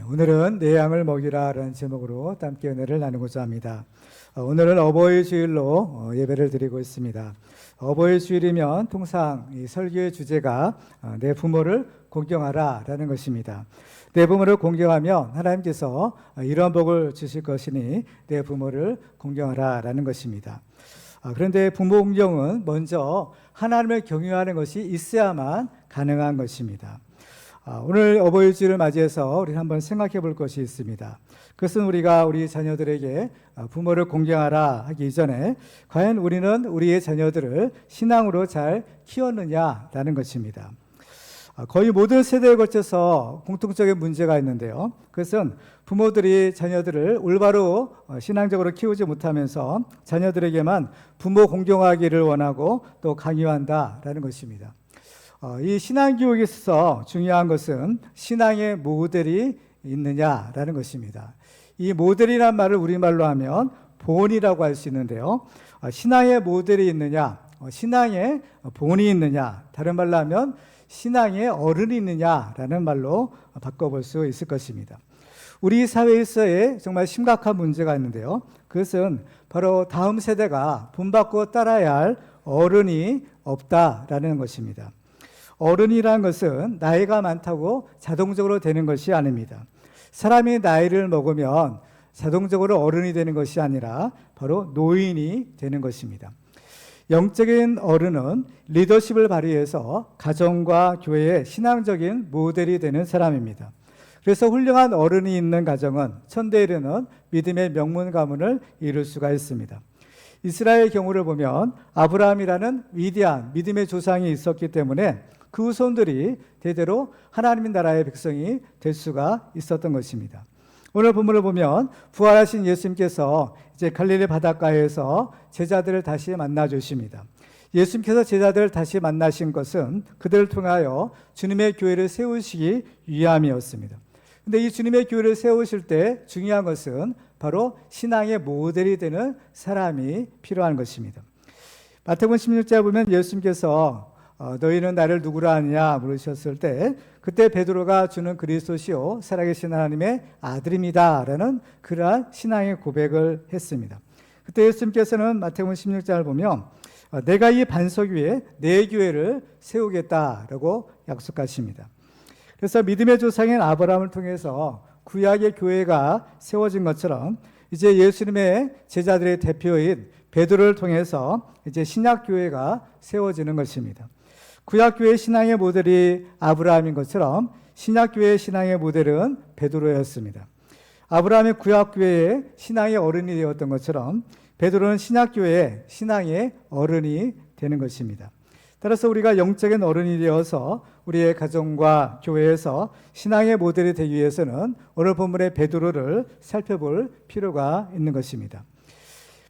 오늘은 내 양을 먹이라라는 제목으로 함께 은혜를 나누고자 합니다. 오늘은 어버이 주일로 예배를 드리고 있습니다. 어버이 주일이면 통상 이 설교의 주제가 내 부모를 공경하라라는 것입니다. 내 부모를 공경하면 하나님께서 이런 복을 주실 것이니 내 부모를 공경하라라는 것입니다. 그런데 부모 공경은 먼저 하나님을 경외하는 것이 있어야만 가능한 것입니다. 오늘 어버이 주일을 맞이해서 우리 한번 생각해 볼 것이 있습니다. 그것은 우리가 우리 자녀들에게 부모를 공경하라 하기 이전에 과연 우리는 우리의 자녀들을 신앙으로 잘 키웠느냐라는 것입니다. 거의 모든 세대에 걸쳐서 공통적인 문제가 있는데요. 그것은 부모들이 자녀들을 올바로 신앙적으로 키우지 못하면서 자녀들에게만 부모 공경하기를 원하고 또 강요한다라는 것입니다. 이 신앙교육에 있어서 중요한 것은 신앙의 모델이 있느냐라는 것입니다. 이 모델이란 말을 우리말로 하면 본이라고 할 수 있는데요. 신앙의 모델이 있느냐, 신앙의 본이 있느냐, 다른 말로 하면 신앙의 어른이 있느냐라는 말로 바꿔볼 수 있을 것입니다. 우리 사회에서의 정말 심각한 문제가 있는데요. 그것은 바로 다음 세대가 본받고 따라야 할 어른이 없다라는 것입니다. 어른이라는 것은 나이가 많다고 자동적으로 되는 것이 아닙니다. 사람이 나이를 먹으면 자동적으로 어른이 되는 것이 아니라 바로 노인이 되는 것입니다. 영적인 어른은 리더십을 발휘해서 가정과 교회의 신앙적인 모델이 되는 사람입니다. 그래서 훌륭한 어른이 있는 가정은 천대에 이르는 믿음의 명문 가문을 이룰 수가 있습니다. 이스라엘 경우를 보면 아브라함이라는 위대한 믿음의 조상이 있었기 때문에 그 후손들이 대대로 하나님의 나라의 백성이 될 수가 있었던 것입니다. 오늘 본문을 보면 부활하신 예수님께서 이제 갈릴리 바닷가에서 제자들을 다시 만나 주십니다. 예수님께서 제자들을 다시 만나신 것은 그들을 통하여 주님의 교회를 세우시기 위함이었습니다. 그런데 이 주님의 교회를 세우실 때 중요한 것은 바로 신앙의 모델이 되는 사람이 필요한 것입니다. 마태복음 16장에 보면 예수님께서 너희는 나를 누구라 하느냐 물으셨을 때 그때 베드로가 주는 그리스도시요 살아계신 하나님의 아들입니다 라는 그러한 신앙의 고백을 했습니다. 그때 예수님께서는 마태복음 16장을 보면 내가 이 반석 위에 내 교회를 세우겠다라고 약속하십니다. 그래서 믿음의 조상인 아브라함을 통해서 구약의 교회가 세워진 것처럼 이제 예수님의 제자들의 대표인 베드로를 통해서 이제 신약 교회가 세워지는 것입니다. 구약 교회의 신앙의 모델이 아브라함인 것처럼 신약 교회의 신앙의 모델은 베드로였습니다. 아브라함이 구약 교회의 신앙의 어른이 되었던 것처럼 베드로는 신약 교회의 신앙의 어른이 되는 것입니다. 따라서 우리가 영적인 어른이 되어서 우리의 가정과 교회에서 신앙의 모델이 되기 위해서는 오늘 본문의 베드로를 살펴볼 필요가 있는 것입니다.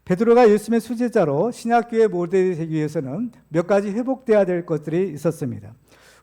베드로가 예수님의 수제자로 신약교회 모델이 되기 위해서는 몇 가지 회복돼야 될 것들이 있었습니다.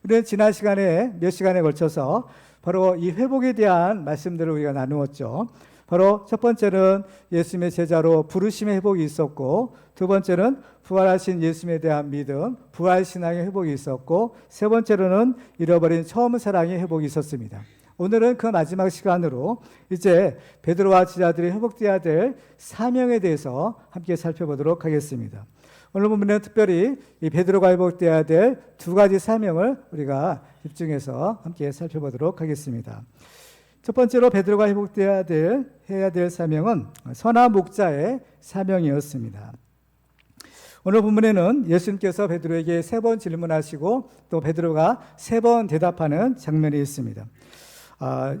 우리는 지난 시간에 몇 시간에 걸쳐서 바로 이 회복에 대한 말씀들을 우리가 나누었죠. 바로 첫 번째는 예수님의 제자로 부르심의 회복이 있었고, 두 번째는 부활하신 예수님에 대한 믿음, 부활신앙의 회복이 있었고, 세 번째로는 잃어버린 처음 사랑의 회복이 있었습니다. 오늘은 그 마지막 시간으로 이제 베드로와 제자들이 회복되어야 될 사명에 대해서 함께 살펴보도록 하겠습니다. 오늘 본문은 특별히 이 베드로가 회복되어야 될 두 가지 사명을 우리가 집중해서 함께 살펴보도록 하겠습니다. 첫 번째로 베드로가 회복되어야 될 사명은 선한 목자의 사명이었습니다. 오늘 본문에는 예수님께서 베드로에게 3번 질문하시고 또 베드로가 3번 대답하는 장면이 있습니다.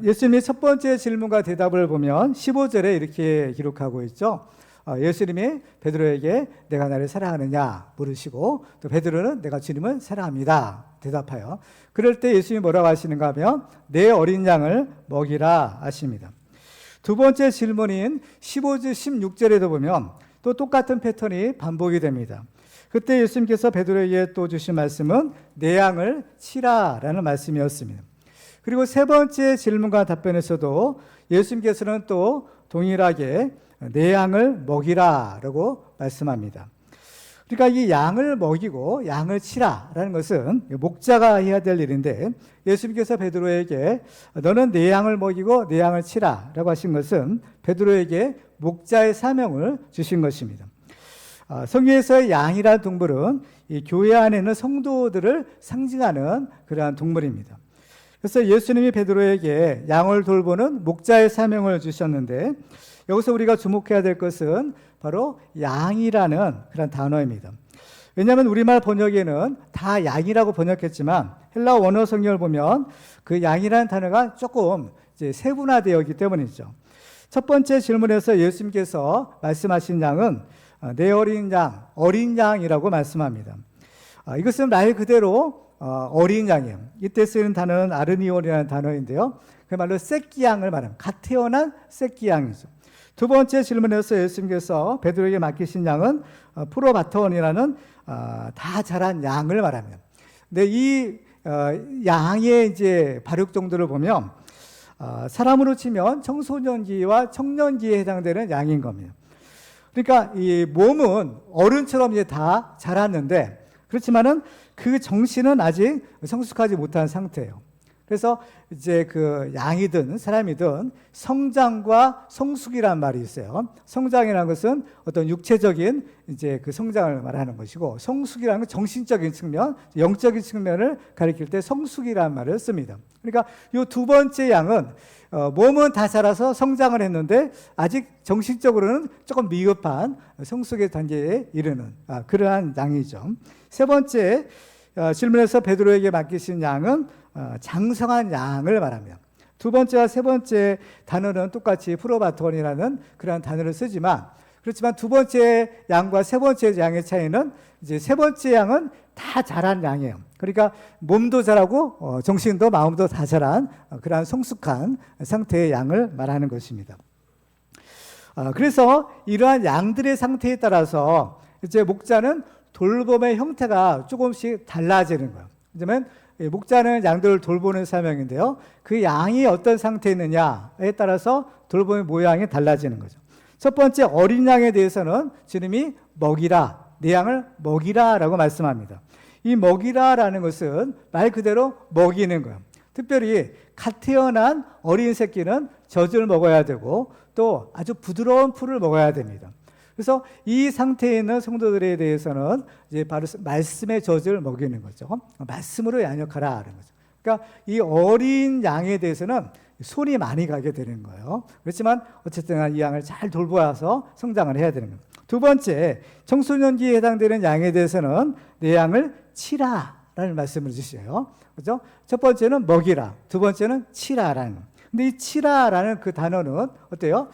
예수님이 첫 번째 질문과 대답을 보면 15절에 이렇게 기록하고 있죠. 예수님이 베드로에게 내가 나를 사랑하느냐 물으시고 또 베드로는 내가 주님을 사랑합니다 대답하여 그럴 때 예수님이 뭐라고 하시는가 하면 내 어린 양을 먹이라 하십니다. 두 번째 질문인 15절 16절에도 보면 또 똑같은 패턴이 반복이 됩니다. 그때 예수님께서 베드로에게 또 주신 말씀은 내 양을 치라라는 말씀이었습니다. 그리고 세 번째 질문과 답변에서도 예수님께서는 또 동일하게 내 양을 먹이라라고 말씀합니다. 그러니까 이 양을 먹이고 양을 치라라는 것은 목자가 해야 될 일인데, 예수님께서 베드로에게 너는 내 양을 먹이고 내 양을 치라라고 하신 것은 베드로에게 목자의 사명을 주신 것입니다. 성경에서의 양이라는 동물은 이 교회 안에 있는 성도들을 상징하는 그러한 동물입니다. 그래서 예수님이 베드로에게 양을 돌보는 목자의 사명을 주셨는데, 여기서 우리가 주목해야 될 것은 바로 양이라는 그런 단어입니다. 왜냐하면 우리말 번역에는 다 양이라고 번역했지만 헬라 원어 성경을 보면 그 양이라는 단어가 조금 이제 세분화되어 있기 때문이죠. 첫 번째 질문에서 예수님께서 말씀하신 양은 내 어린 양이라고 말씀합니다. 이것은 말 그대로 어린 양이에요. 이때 쓰이는 단어는 아르니온이라는 단어인데요. 그 말로 새끼 양을 말합니다. 갓 태어난 새끼 양이죠. 두 번째 질문에서 예수님께서 베드로에게 맡기신 양은 프로바톤이라는 다 자란 양을 말합니다. 근데 이 양의 이제 발육 정도를 보면 사람으로 치면 청소년기와 청년기에 해당되는 양인 겁니다. 그러니까 이 몸은 어른처럼 이제 다 자랐는데, 그렇지만은 그 정신은 아직 성숙하지 못한 상태예요. 그래서 이제 그 양이든 사람이든 성장과 성숙이라는 말이 있어요. 성장이라는 것은 어떤 육체적인 이제 그 성장을 말하는 것이고, 성숙이라는 건 정신적인 측면, 영적인 측면을 가리킬 때 성숙이라는 말을 씁니다. 그러니까 이 두 번째 양은 몸은 다 자라서 성장을 했는데 아직 정신적으로는 조금 미흡한 성숙의 단계에 이르는 그러한 양이죠. 세 번째 질문에서 베드로에게 맡기신 양은 장성한 양을 말합니다. 두 번째와 세 번째 단어는 똑같이 프로바톤이라는 그런 단어를 쓰지만, 그렇지만 두 번째 양과 세 번째 양의 차이는 이제 세 번째 양은 다 자란 양이에요. 그러니까 몸도 자라고 정신도 마음도 다 자란 그러한 성숙한 상태의 양을 말하는 것입니다. 그래서 이러한 양들의 상태에 따라서 이제 목자는 돌봄의 형태가 조금씩 달라지는 거예요. 왜냐하면 목자는 양들을 돌보는 사명인데요, 그 양이 어떤 상태에 있느냐에 따라서 돌봄의 모양이 달라지는 거죠. 첫 번째 어린 양에 대해서는 주님이 먹이라, 내 양을 먹이라 라고 말씀합니다. 이 먹이라라는 것은 말 그대로 먹이는 거예요. 특별히 갓 태어난 어린 새끼는 젖을 먹어야 되고 또 아주 부드러운 풀을 먹어야 됩니다. 그래서 이 상태에 있는 성도들에 대해서는 이제 바로 말씀의 젖을 먹이는 거죠. 말씀으로 양육하라는 거죠. 그러니까 이 어린 양에 대해서는 손이 많이 가게 되는 거예요. 그렇지만 어쨌든 이 양을 잘 돌보아서 성장을 해야 되는 거예요. 두 번째, 청소년기에 해당되는 양에 대해서는 내 양을 치라라는 말씀을 주셔요. 그렇죠? 첫 번째는 먹이라, 두 번째는 치라라는 거예요. 근데 이 치라라는 그 단어는 어때요?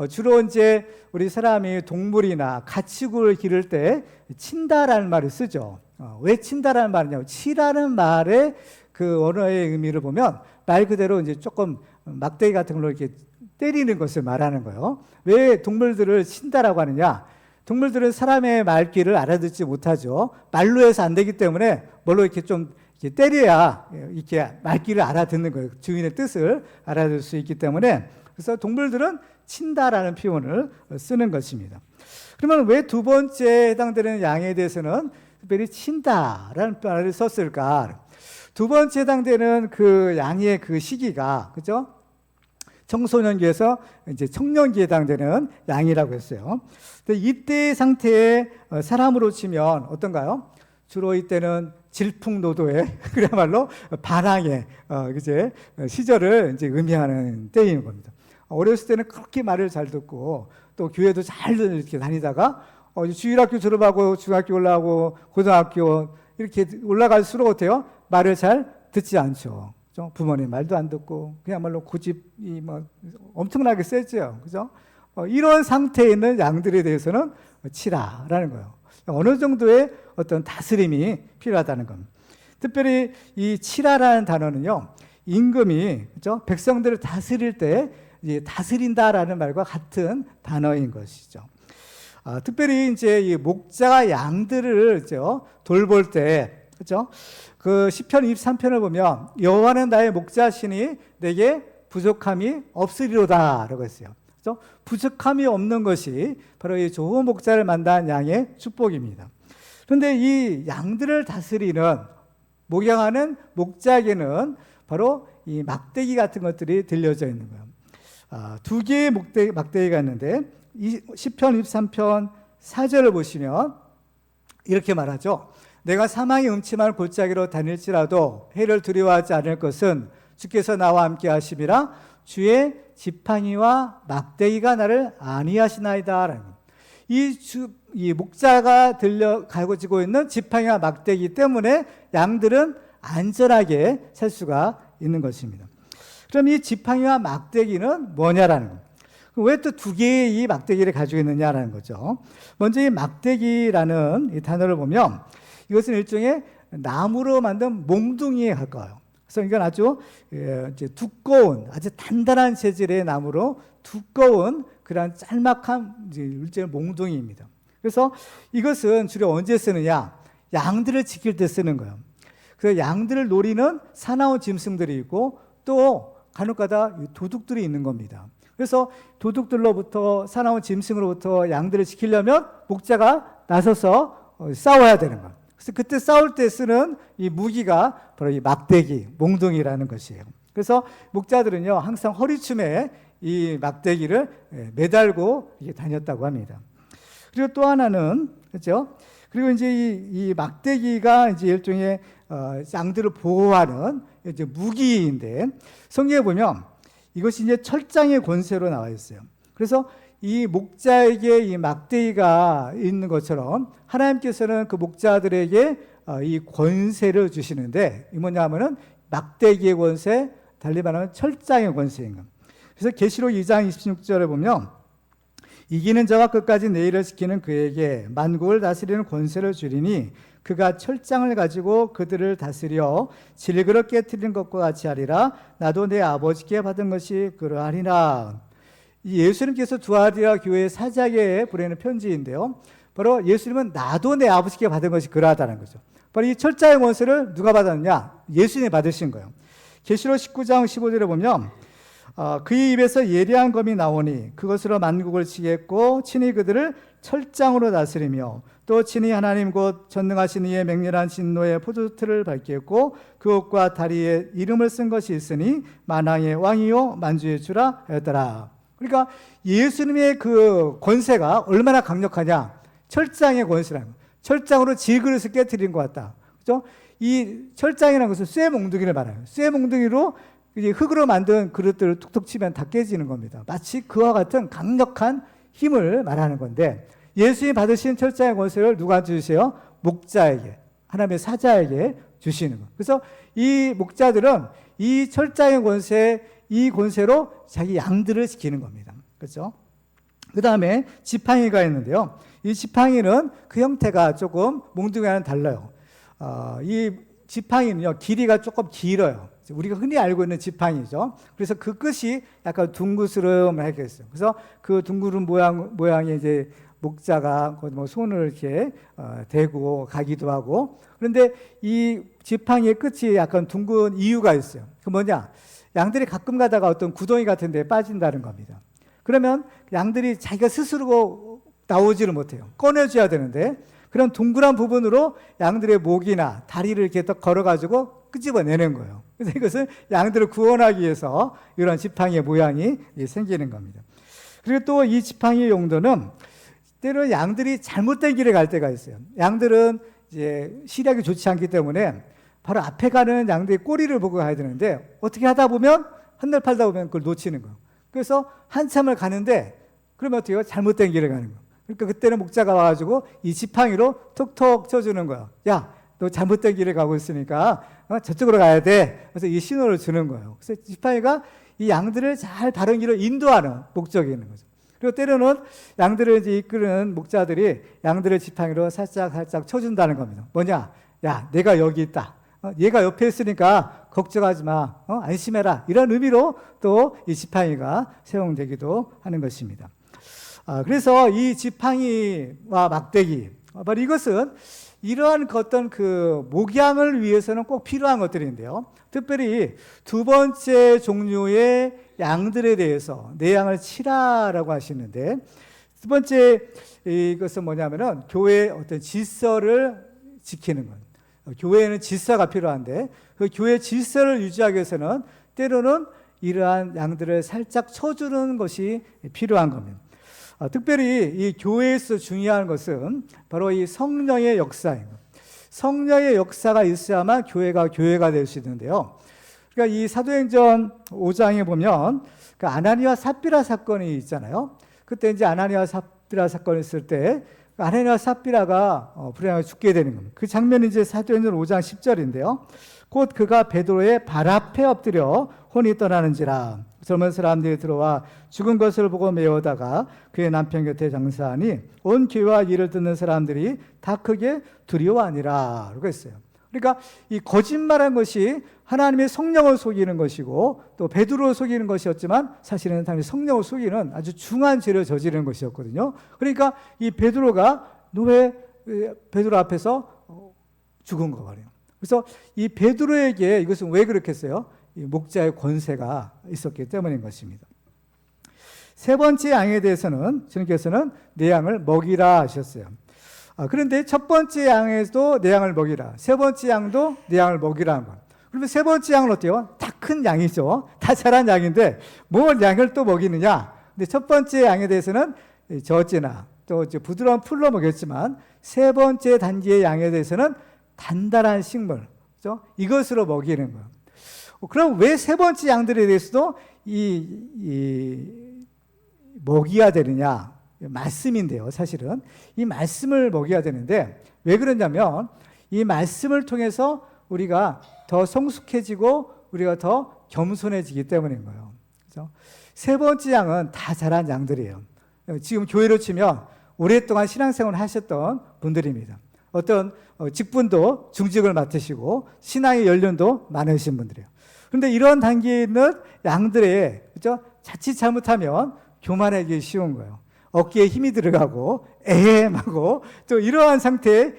주로 이제 우리 사람이 동물이나 가축을 기를 때 친다라는 말을 쓰죠. 왜 친다라는 말이냐면, 치라는 말의 그 언어의 의미를 보면 말 그대로 이제 조금 막대기 같은 걸로 이렇게 때리는 것을 말하는 거예요. 왜 동물들을 친다라고 하느냐? 동물들은 사람의 말귀를 알아듣지 못하죠. 말로 해서 안 되기 때문에 뭘로 이렇게 좀 이렇게 때려야 이렇게 말귀를 알아듣는 거예요. 주인의 뜻을 알아들 수 있기 때문에. 그래서 동물들은 친다라는 표현을 쓰는 것입니다. 그러면 왜 두 번째에 해당되는 양에 대해서는 특별히 친다라는 말을 썼을까? 두 번째 해당되는 그 양의 그 시기가, 그죠? 청소년기에서 이제 청년기에 해당되는 양이라고 했어요. 근데 이때의 상태에 사람으로 치면 어떤가요? 주로 이때는 질풍노도의 그야말로 반항의 이제 시절을 이제 의미하는 때인 겁니다. 어렸을 때는 그렇게 말을 잘 듣고 또 교회도 잘 이렇게 다니다가 주일학교 졸업하고 중학교 올라가고 고등학교 이렇게 올라갈수록 어때요? 말을 잘 듣지 않죠. 그죠? 부모님 말도 안 듣고 그야말로 고집이 뭐 엄청나게 세죠. 그죠? 이런 상태에 있는 양들에 대해서는 치라라는 거예요. 어느 정도의 어떤 다스림이 필요하다는 겁니다. 특별히 이 치라라는 단어는요, 임금이, 그죠? 백성들을 다스릴 때 다스린다라는 말과 같은 단어인 것이죠. 특별히 이제 이 목자가 양들을 돌볼 때, 그죠? 그 시편 23편을 보면 여호와는 나의 목자시니 내게 부족함이 없으리로다라고 했어요. 그죠? 부족함이 없는 것이 바로 이 좋은 목자를 만난 양의 축복입니다. 그런데 이 양들을 다스리는 목양하는 목자에게는 바로 이 막대기 같은 것들이 들려져 있는 거예요. 두 개의 막대기가 있는데 시편 23편 4절을 보시면 이렇게 말하죠. 내가 사망의 음침한 골짜기로 다닐지라도 해를 두려워하지 않을 것은 주께서 나와 함께 하심이라. 주의 지팡이와 막대기가 나를 안위하시나이다. 이 목자가 가지고 있는 지팡이와 막대기 때문에 양들은 안전하게 살 수가 있는 것입니다. 그럼 이 지팡이와 막대기는 뭐냐라는 거예요. 왜 또 두 개의 이 막대기를 가지고 있느냐라는 거죠. 먼저 이 막대기라는 이 단어를 보면 이것은 일종의 나무로 만든 몽둥이에 가까워요. 그래서 이건 아주 두꺼운, 아주 단단한 재질의 나무로 두꺼운 그런 짤막한 일종의 몽둥이입니다. 그래서 이것은 주로 언제 쓰느냐? 양들을 지킬 때 쓰는 거예요. 그래서 양들을 노리는 사나운 짐승들이 있고 또 간혹가다 도둑들이 있는 겁니다. 그래서 도둑들로부터 사나운 짐승으로부터 양들을 지키려면 목자가 나서서 싸워야 되는 거예요. 그래서 그때 싸울 때 쓰는 이 무기가 바로 이 막대기, 몽둥이라는 것이에요. 그래서 목자들은요 항상 허리춤에 이 막대기를 매달고 다녔다고 합니다. 그리고 또 하나는 그렇죠. 그리고 이제 이 막대기가 이제 일종의 양들을 보호하는 이제 무기인데 성경에 보면 이것이 이제 철장의 권세로 나와 있어요. 그래서 이 목자에게 이 막대기가 있는 것처럼 하나님께서는 그 목자들에게 이 권세를 주시는데 이 뭐냐면은 막대기의 권세, 달리 말하면 철장의 권세인 겁니다. 그래서 계시록 2장 26절에 보면 이기는 자와 끝까지 내 일을 지키는 그에게 만국을 다스리는 권세를 주리니 그가 철장을 가지고 그들을 다스려 질그릇 깨트리는 것과 같이 하리라. 나도 내 아버지께 받은 것이 그러하리라. 예수님께서 두아디라 교회 사자에게 보내는 편지인데요. 바로 예수님은 나도 내 아버지께 받은 것이 그러하다는 거죠. 바로 이 철장의 권세를 누가 받았느냐? 예수님이 받으신 거예요. 계시록 19장 15절에 보면 그의 입에서 예리한 검이 나오니 그것으로 만국을 치겠고 친히 그들을 철장으로 다스리며 또 친히 하나님 곧 전능하신 이의 맹렬한 진노의 포도틀을 밝혔고 그것과 다리에 이름을 쓴 것이 있으니 만왕의 왕이요 만주의 주라 하였더라. 그러니까 예수님의 그 권세가 얼마나 강력하냐? 철장의 권세라는 거예요. 철장으로 질그릇을 깨트린 것 같다. 그죠? 이 철장이라는 것은 쇠몽둥이를 말해요. 쇠몽둥이로 이제 흙으로 만든 그릇들을 툭툭 치면 다 깨지는 겁니다. 마치 그와 같은 강력한 힘을 말하는 건데 예수님이 받으신 철장의 권세를 누가 주세요? 목자에게, 하나님의 사자에게 주시는 거예요. 그래서 이 목자들은 이 철장의 권세, 이 권세로 자기 양들을 지키는 겁니다. 그렇죠? 그 다음에 지팡이가 있는데요. 이 지팡이는 그 형태가 조금 몽둥이와는 달라요. 이 지팡이는요, 길이가 조금 길어요. 우리가 흔히 알고 있는 지팡이죠. 그래서 그 끝이 약간 둥그스름하게 있어요. 그래서 그 둥그런 모양의 이제 목자가 뭐 손을 이렇게 대고 가기도 하고. 그런데 이 지팡이의 끝이 약간 둥근 이유가 있어요. 그 뭐냐? 양들이 가끔 가다가 어떤 구덩이 같은 데 빠진다는 겁니다. 그러면 양들이 자기가 스스로 나오지를 못해요. 꺼내줘야 되는데 그런 둥그란 부분으로 양들의 목이나 다리를 이렇게 딱 걸어가지고 끄집어내는 거예요. 그래서 이것은 양들을 구원하기 위해서 이런 지팡이의 모양이 생기는 겁니다. 그리고 또 이 지팡이의 용도는 때로 양들이 잘못된 길에 갈 때가 있어요. 양들은 이제 시력이 좋지 않기 때문에 바로 앞에 가는 양들의 꼬리를 보고 가야 되는데 어떻게 하다 보면 한날 팔다 보면 그걸 놓치는 거예요. 그래서 한참을 가는데 그러면 어떻게 해요? 잘못된 길을 가는 거예요. 그러니까 그때는 목자가 와가지고 이 지팡이로 톡톡 쳐주는 거예요. 야, 너 잘못된 길을 가고 있으니까 저쪽으로 가야 돼. 그래서 이 신호를 주는 거예요. 그래서 지팡이가 이 양들을 잘 바른 길로 인도하는 목적이 있는 거죠. 그리고 때로는 양들을 이제 이끄는 목자들이 양들을 지팡이로 살짝 쳐준다는 겁니다. 뭐냐? 야, 내가 여기 있다. 얘가 옆에 있으니까 걱정하지 마. 안심해라. 이런 의미로 또 이 지팡이가 사용되기도 하는 것입니다. 그래서 이 지팡이와 막대기, 바로 이것은 이러한 어떤 그 목양을 위해서는 꼭 필요한 것들인데요. 특별히 두 번째 종류의 양들에 대해서 내 양을 치라라고 하시는데 두 번째 이것은 뭐냐면은 교회의 어떤 질서를 지키는 것. 교회에는 질서가 필요한데 그 교회 질서를 유지하기 위해서는 때로는 이러한 양들을 살짝 쳐주는 것이 필요한 겁니다. 특별히 이 교회에서 중요한 것은 바로 이 성령의 역사입니다. 성령의 역사가 있어야만 교회가 될 수 있는데요. 그러니까 이 사도행전 5장에 보면 그 아나니와 삽비라 사건이 있잖아요. 그때 이제 아나니와 삽비라 사건이 있을 때 아나니와 삽비라가 불행하게 죽게 되는 겁니다. 그 장면이 이제 사도행전 5장 10절인데요. 곧 그가 베드로의 발 앞에 엎드려 혼이 떠나는지라 젊은 사람들이 들어와 죽은 것을 보고 메어다가 그의 남편 곁에 장사하니 온 교회와 이를 듣는 사람들이 다 크게 두려워하니라 라고 했어요. 그러니까 이 거짓말한 것이 하나님의 성령을 속이는 것이고 또 베드로를 속이는 것이었지만 사실은 당연히 성령을 속이는 아주 중한 죄를 저지르는 것이었거든요. 그러니까 이 베드로가 왜 베드로 앞에서 죽은 거 말이에요. 그래서 이 베드로에게 이것은 왜 그렇겠어요? 이 목자의 권세가 있었기 때문인 것입니다. 세 번째 양에 대해서는 주님께서는 내 양을 먹이라 하셨어요. 그런데 첫 번째 양에도 내 양을 먹이라, 세 번째 양도 내 양을 먹이라 한 거예요. 그러면 세 번째 양은 어때요? 다 큰 양이죠. 다 자란 양인데 뭘 양을 또 먹이느냐? 근데 첫 번째 양에 대해서는 젖이나 또 부드러운 풀로 먹였지만 세 번째 단계의 양에 대해서는 단단한 식물, 그렇죠? 이것으로 먹이는 거예요. 그럼 왜 세 번째 양들에 대해서도 먹여야 되느냐? 말씀인데요, 사실은. 이 말씀을 먹여야 되는데 왜 그러냐면 이 말씀을 통해서 우리가 더 성숙해지고 우리가 더 겸손해지기 때문인 거예요. 그렇죠? 세 번째 양은 다 자란 양들이에요. 지금 교회로 치면 오랫동안 신앙생활을 하셨던 분들입니다. 어떤 직분도 중직을 맡으시고 신앙의 연륜도 많으신 분들이에요. 그런데 이런 단계에 있는 양들의, 그렇죠? 자칫 잘못하면 교만하기 쉬운 거예요. 어깨에 힘이 들어가고 애매하고 또 이러한 상태에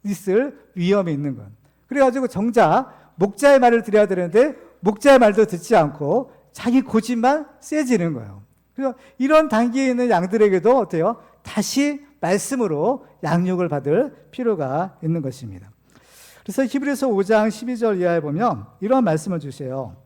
있을 위험이 있는 거예요. 그래가지고 정작 목자의 말을 들어야 되는데 목자의 말도 듣지 않고 자기 고집만 세지는 거예요. 그래서 이런 단계에 있는 양들에게도 어때요? 다시 말씀으로 양육을 받을 필요가 있는 것입니다. 그래서 히브리서 5장 12절 이하에 보면 이런 말씀을 주세요.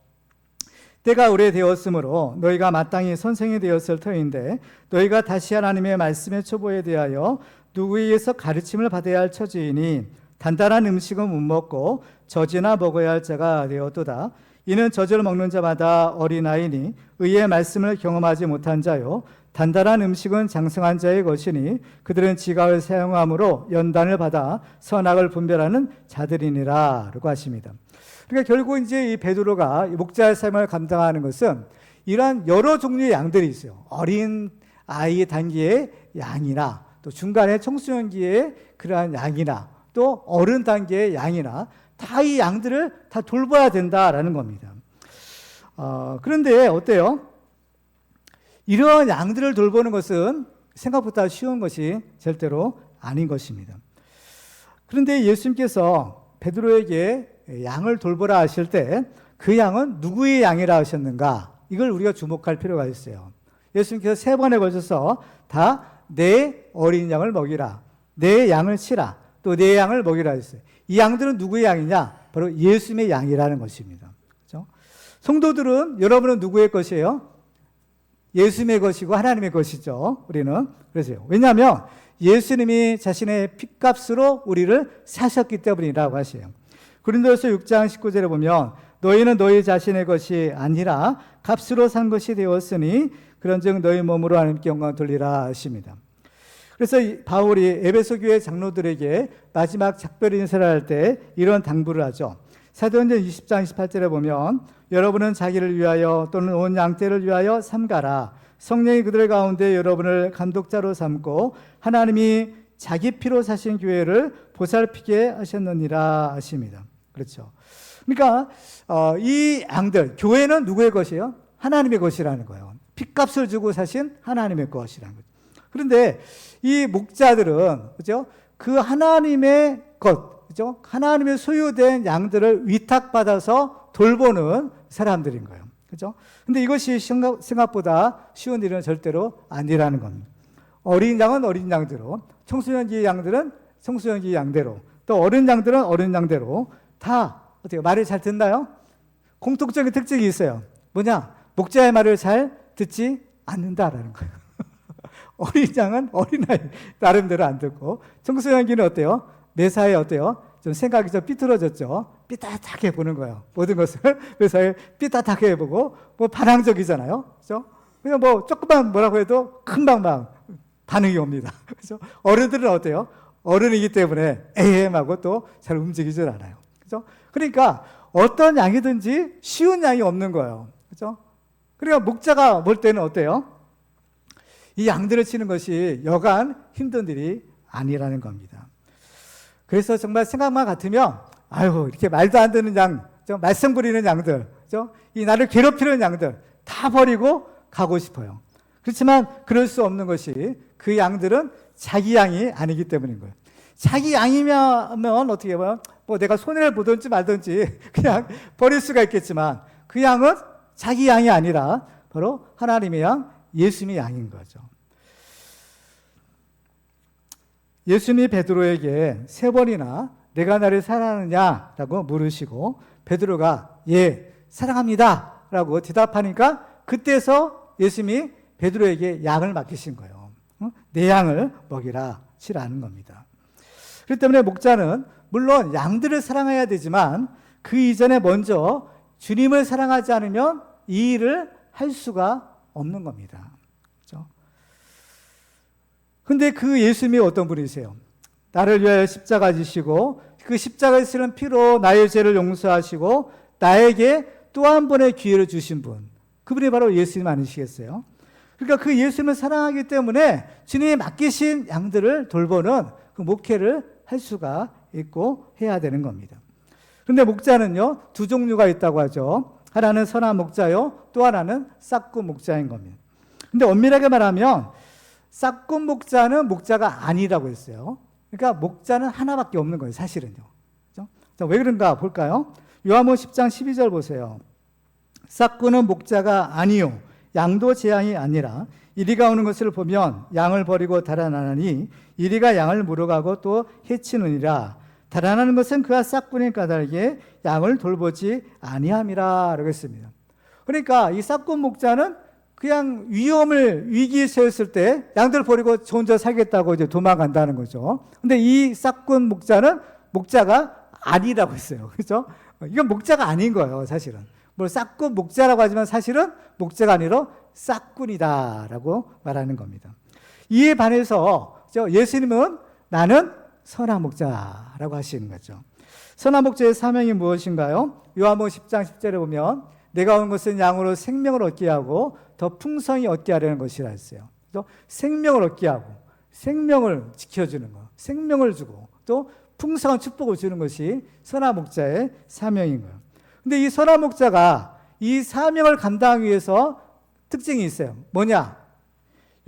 때가 오래되었으므로 너희가 마땅히 선생이 되었을 터인데 너희가 다시 하나님의 말씀의 초보에 대하여 누구에게서 가르침을 받아야 할 처지이니 단단한 음식은 못 먹고 젖이나 먹어야 할 자가 되었도다. 이는 젖을 먹는 자마다 어린아이니 의의 말씀을 경험하지 못한 자요 단단한 음식은 장성한 자의 것이니 그들은 지각을 사용함으로 연단을 받아 선악을 분별하는 자들이니라 라고 하십니다. 그러니까 결국 이제 이 베드로가 목자의 삶을 감당하는 것은 이러한 여러 종류의 양들이 있어요. 어린 아이 단계의 양이나 또 중간에 청소년기의 그러한 양이나 또 어른 단계의 양이나 다 이 양들을 다 돌봐야 된다라는 겁니다. 그런데 어때요? 이러한 양들을 돌보는 것은 생각보다 쉬운 것이 절대로 아닌 것입니다. 그런데 예수님께서 베드로에게 양을 돌보라 하실 때 그 양은 누구의 양이라 하셨는가? 이걸 우리가 주목할 필요가 있어요. 예수님께서 3번에 걸쳐서 다 내 어린 양을 먹이라, 내 양을 치라, 또 내 양을 먹이라 했어요. 이 양들은 누구의 양이냐? 바로 예수님의 양이라는 것입니다. 그렇죠? 성도들은 여러분은 누구의 것이에요? 예수님의 것이고 하나님의 것이죠. 우리는. 그래서요. 왜냐하면 예수님이 자신의 핏값으로 우리를 사셨기 때문이라고 하세요. 고린도서 6장 19절에 보면 너희는 너희 자신의 것이 아니라 값으로 산 것이 되었으니 그런즉 너희 몸으로 하나님께 영광 돌리라 하십니다. 그래서 바울이 에베소 교회 장로들에게 마지막 작별 인사를 할 때 이런 당부를 하죠. 사도행전 20장 28절에 보면 여러분은 자기를 위하여 또는 온 양떼를 위하여 삼가라. 성령이 그들 가운데 여러분을 감독자로 삼고 하나님이 자기 피로 사신 교회를 보살피게 하셨느니라 하십니다. 그렇죠. 그러니까 이 양들, 교회는 누구의 것이에요? 하나님의 것이라는 거예요. 핏값을 주고 사신 하나님의 것이라는 거죠. 그런데 이 목자들은, 그죠? 그 하나님의 것, 그죠? 하나님의 소유된 양들을 위탁받아서 돌보는 사람들인 거예요. 그죠? 근데 이것이 생각보다 쉬운 일은 절대로 아니라는 겁니다. 어린 양은 어린 양대로, 청소년기 양들은 청소년기 양대로, 또 어른 양들은 어른 양대로 다 어떻게 말을 잘 듣나요? 공통적인 특징이 있어요. 뭐냐? 목자의 말을 잘 듣지 않는다라는 거예요. 어린 양은 어린아이 나름대로 안 듣고, 청소년기는 어때요? 매사에 어때요? 좀 생각이 좀 삐뚤어졌죠. 삐딱하게 보는 거예요. 모든 것을 매사에 삐딱하게 보고 뭐 반항적이잖아요. 그렇죠? 그냥 뭐 조금만 뭐라고 해도 금방 반응이 옵니다. 그렇죠? 어른들은 어때요? 어른이기 때문에 에헴하고 또 잘 움직이질 않아요. 그렇죠? 그러니까 어떤 양이든지 쉬운 양이 없는 거예요. 그렇죠? 그러니까 목자가 볼 때는 어때요? 이 양들을 치는 것이 여간 힘든 일이 아니라는 겁니다. 그래서 정말 생각만 같으면 아유 이렇게 말도 안 되는 양, 말썽 부리는 양들, 이 나를 괴롭히는 양들 다 버리고 가고 싶어요. 그렇지만 그럴 수 없는 것이 그 양들은 자기 양이 아니기 때문인 거예요. 자기 양이면 어떻게 보면 뭐 내가 손해를 보든지 말든지 그냥 버릴 수가 있겠지만 그 양은 자기 양이 아니라 바로 하나님의 양, 예수님의 양인 거죠. 예수님이 베드로에게 3번이나 내가 나를 사랑하느냐라고 물으시고 베드로가 예, 사랑합니다 라고 대답하니까 그때서 예수님이 베드로에게 양을 맡기신 거예요. 내 양을 먹이라 치라는 겁니다. 그렇기 때문에 목자는 물론 양들을 사랑해야 되지만 그 이전에 먼저 주님을 사랑하지 않으면 이 일을 할 수가 없는 겁니다. 그렇죠? 근데 그 예수님이 어떤 분이세요? 나를 위하여 십자가 지시고 그 십자가에 쓰는 피로 나의 죄를 용서하시고 나에게 또 한 번의 기회를 주신 분, 그분이 바로 예수님 아니시겠어요? 그러니까 그 예수님을 사랑하기 때문에 주님이 맡기신 양들을 돌보는 그 목회를 할 수가 있고 해야 되는 겁니다. 그런데 목자는요 2종류가 있다고 하죠. 하나는 선한 목자요, 또 하나는 싹군 목자인 겁니다. 근데 엄밀하게 말하면 싹군 목자는 목자가 아니라고 했어요. 그러니까 목자는 하나밖에 없는 거예요, 사실은요. 그렇죠? 자, 왜 그런가 볼까요? 요한복음 10장 12절 보세요. 싹군은 목자가 아니요 양도 제 양이 아니라 이리가 오는 것을 보면 양을 버리고 달아나니 이리가 양을 물어가고 또 해치느니라. 달아나는 것은 그가 싹군인 까닭에 양을 돌보지 아니함이라 라고 했습니다. 그러니까 이 싹군 목자는 그냥 위기에 처했을 때 양들 버리고 저 혼자 살겠다고 이제 도망간다는 거죠. 근데 이 싹군 목자는 목자가 아니라고 했어요. 그렇죠? 이건 목자가 아닌 거예요, 사실은. 뭐 싹군 목자라고 하지만 사실은 목자가 아니라 싹군이다라고 말하는 겁니다. 이에 반해서 예수님은 나는 선한 목자라고 하시는 거죠. 선한 목자의 사명이 무엇인가요? 요한복음 10장 10절에 보면 내가 온 것은 양으로 생명을 얻게 하고 더 풍성히 얻게 하려는 것이라 했어요. 또 생명을 얻게 하고 생명을 지켜주는 것, 생명을 주고 또 풍성한 축복을 주는 것이 선한 목자의 사명인 거예요. 근데 이 선한 목자가 이 사명을 감당하기 위해서 특징이 있어요. 뭐냐?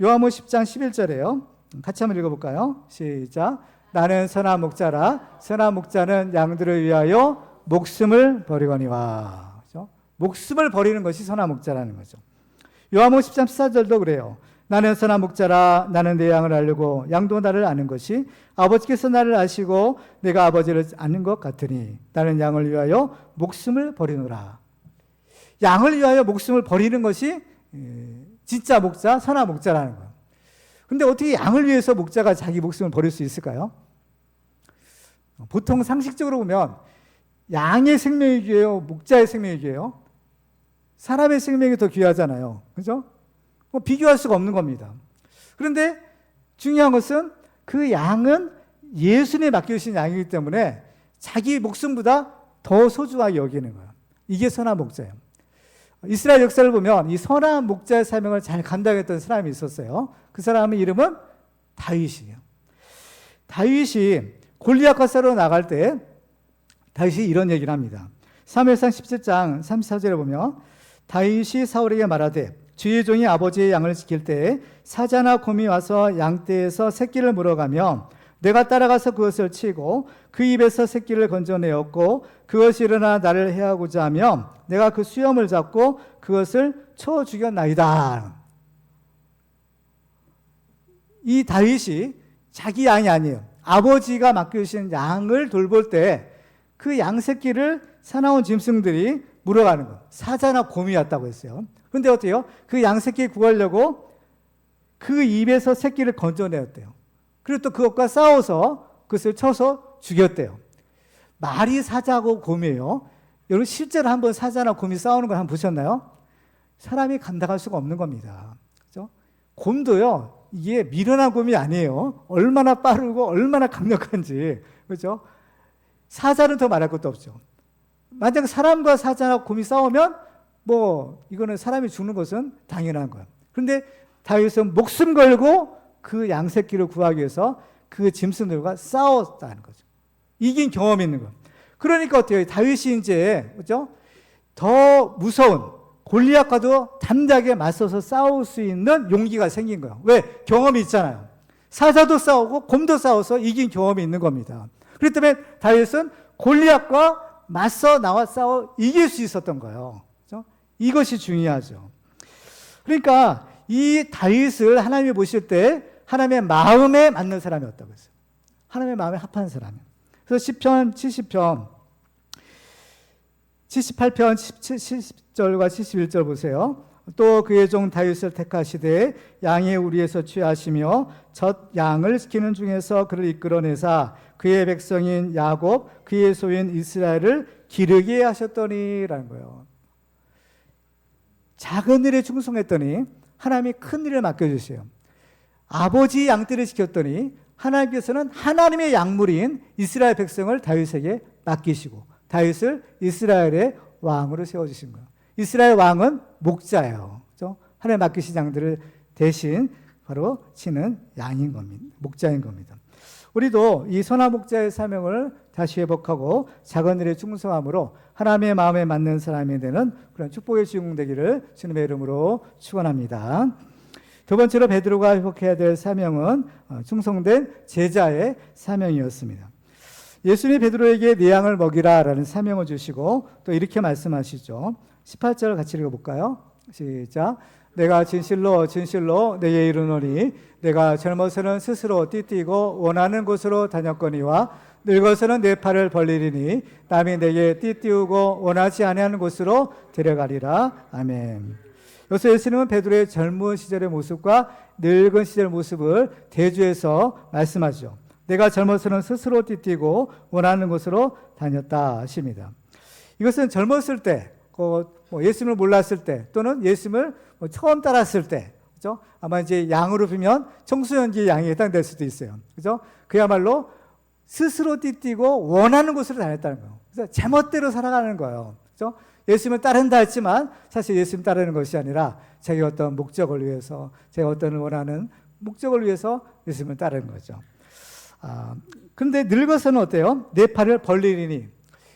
요한복음 10장 11절에요. 같이 한번 읽어볼까요? 시작. 나는 선한 목자라. 선한 목자는 양들을 위하여 목숨을 버리거니와. 그렇죠? 목숨을 버리는 것이 선한 목자라는 거죠. 요한복음 10장 14절도 그래요. 나는 선한 목자라. 나는 내 양을 알고 양도 나를 아는 것이 아버지께서 나를 아시고 내가 아버지를 아는 것 같으니 나는 양을 위하여 목숨을 버리노라. 양을 위하여 목숨을 버리는 것이 진짜 목자, 선한 목자라는 거예요. 근데 어떻게 양을 위해서 목자가 자기 목숨을 버릴 수 있을까요? 보통 상식적으로 보면 양의 생명이 귀해요? 목자의 생명이 귀해요? 사람의 생명이 더 귀하잖아요. 그죠? 뭐 비교할 수가 없는 겁니다. 그런데 중요한 것은 그 양은 예수님에 맡겨주신 양이기 때문에 자기 목숨보다 더 소중하게 여기는 거예요. 이게 선한 목자예요. 이스라엘 역사를 보면 이 선한 목자의 사명을 잘 감당했던 사람이 있었어요. 그 사람의 이름은 다윗이에요. 다윗이 골리앗과 싸우러 나갈 때 다윗이 이런 얘기를 합니다. 사무엘상 17장 34절에 보면 다윗이 사울에게 말하되 주의 종이 아버지의 양을 지킬 때 사자나 곰이 와서 양떼에서 새끼를 물어가면 내가 따라가서 그것을 치고 그 입에서 새끼를 건져내었고 그것이 일어나 나를 해하고자 하면 내가 그 수염을 잡고 그것을 쳐 죽였나이다. 이 다윗이 자기 양이 아니에요. 아버지가 맡겨주신 양을 돌볼 때 그 양 새끼를 사나운 짐승들이 물어가는 거. 사자나 곰이었다고 했어요. 그런데 어때요? 그 양 새끼 구하려고 그 입에서 새끼를 건져내었대요. 그리고 또 그것과 싸워서 그것을 쳐서 죽였대요. 말이 사자고 곰이에요. 여러분 실제로 한번 사자나 곰이 싸우는 걸 한번 보셨나요? 사람이 감당할 수가 없는 겁니다. 그렇죠? 곰도요, 이게 미련한 곰이 아니에요. 얼마나 빠르고 얼마나 강력한지. 그렇죠? 사자는 더 말할 것도 없죠. 만약 사람과 사자나 곰이 싸우면 이거는 사람이 죽는 것은 당연한 거예요. 그런데 다윗은 목숨 걸고 그 양새끼를 구하기 위해서 그 짐승들과 싸웠다는 거죠. 이긴 경험이 있는 거예요. 그러니까 어때요? 다윗이 이제, 그죠? 더 무서운 골리앗과도 담대하게 맞서서 싸울 수 있는 용기가 생긴 거예요. 왜? 경험이 있잖아요. 사자도 싸우고 곰도 싸워서 이긴 경험이 있는 겁니다. 그렇기 때문에 다윗은 골리앗과 맞서 나와 싸워 이길 수 있었던 거예요. 그렇죠? 이것이 중요하죠. 그러니까 이 다윗을 하나님이 보실 때 하나님의 마음에 맞는 사람이었다고 했어요. 하나님의 마음에 합한 사람. 그래서 시편 70편 78편 70절과 71절 보세요. 또 그의 종 다윗을 택하시되 양의 우리에서 취하시며 젖 양을 지키는 중에서 그를 이끌어내사 그의 백성인 야곱 그의 소인 이스라엘을 기르게 하셨더니라는 거예요. 작은 일에 충성했더니 하나님이 큰 일을 맡겨주세요. 아버지 양떼를 지켰더니 하나님께서는 하나님의 약물인 이스라엘 백성을 다윗에게 맡기시고 다윗을 이스라엘의 왕으로 세워주신 거예요. 이스라엘 왕은 목자예요. 그렇죠? 하나님 맡기신 양들을 대신 바로 치는 양인 겁니다. 목자인 겁니다. 우리도 이 선한 목자의 사명을 다시 회복하고 작은 일에 충성함으로 하나님의 마음에 맞는 사람이 되는 그런 축복의 주인공 되기를 주님의 이름으로 축원합니다. 두 번째로 베드로가 회복해야 될 사명은 충성된 제자의 사명이었습니다. 예수님이 베드로에게 네 양을 먹이라라는 사명을 주시고 또 이렇게 말씀하시죠. 18절 같이 읽어볼까요? 시작. 내가 진실로 진실로 내게 이르노니 내가 젊어서는 스스로 띠뛰고 원하는 곳으로 다녔거니와 늙어서는 내 팔을 벌리리니 남이 내게 띠띠우고 원하지 아니하는 곳으로 데려가리라. 아멘. 여기서 예수님은 베드로의 젊은 시절의 모습과 늙은 시절 모습을 대조해서 말씀하죠. 내가 젊어서는 스스로 띠뛰고 원하는 곳으로 다녔다 하십니다. 이것은 젊었을 때, 예수님을 몰랐을 때, 또는 예수님을 처음 따랐을 때, 그죠? 아마 이제 양으로 보면 청소년기의 양이 해당될 수도 있어요. 그죠? 그야말로 스스로 띠뛰고 원하는 곳으로 다녔다는 거예요. 그래서 제멋대로 살아가는 거예요. 그죠? 예수님을 따른다 했지만 사실 예수님 따르는 것이 아니라 자기 어떤 목적을 위해서, 제가 어떤 원하는 목적을 위해서 예수님을 따르는 거죠. 그런데 늙어서는 어때요? 내 팔을 벌리리니.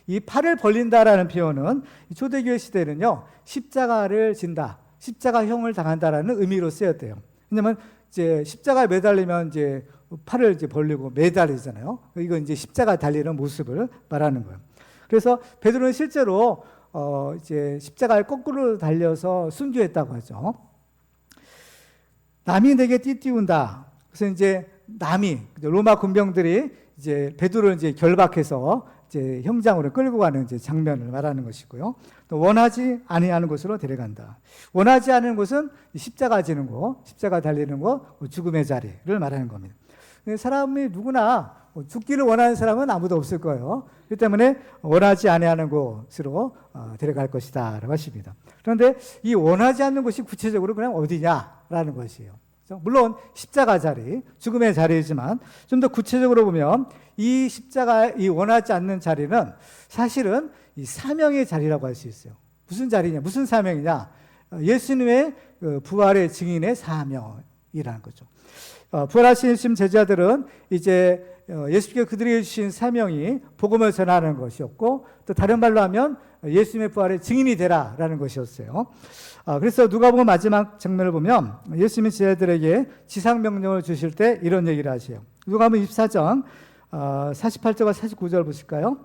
이 팔을 벌린다라는 표현은 초대교회 시대는요, 십자가를 진다, 십자가형을 당한다라는 의미로 쓰였대요. 왜냐면 이제 십자가에 매달리면 이제 팔을 이제 벌리고 매달리잖아요. 이건 이제 십자가 달리는 모습을 말하는 거예요. 그래서 베드로는 실제로 이제 십자가에 거꾸로 달려서 순교했다고 하죠. 남이 내게 띠띠운다. 그래서 이제 남이 로마 군병들이 이제 베드로를 이제 결박해서 이제 형장으로 끌고 가는 이제 장면을 말하는 것이고요. 또 원하지 아니하는 곳으로 데려간다. 원하지 않은 곳은 십자가 지는 곳, 십자가 달리는 곳, 죽음의 자리를 말하는 겁니다. 사람이 누구나 죽기를 원하는 사람은 아무도 없을 거예요. 그렇기 때문에 원하지 아니하는 곳으로 데려갈 것이다라고 하십니다. 그런데 이 원하지 않는 곳이 구체적으로 그냥 어디냐라는 것이에요. 물론 십자가 자리, 죽음의 자리이지만 좀 더 구체적으로 보면 이 십자가, 이 원하지 않는 자리는 사실은 이 사명의 자리라고 할 수 있어요. 무슨 자리냐, 무슨 사명이냐? 예수님의 부활의 증인의 사명이라는 거죠. 부활하신 제자들은 이제 예수께서 그들에게 주신 사명이 복음을 전하는 것이었고, 또 다른 말로 하면 예수님의 부활의 증인이 되라라는 것이었어요. 그래서 누가복음 마지막 장면을 보면 예수님이 제자들에게 지상명령을 주실 때 이런 얘기를 하세요. 누가복음 24장 48절과 49절 보실까요?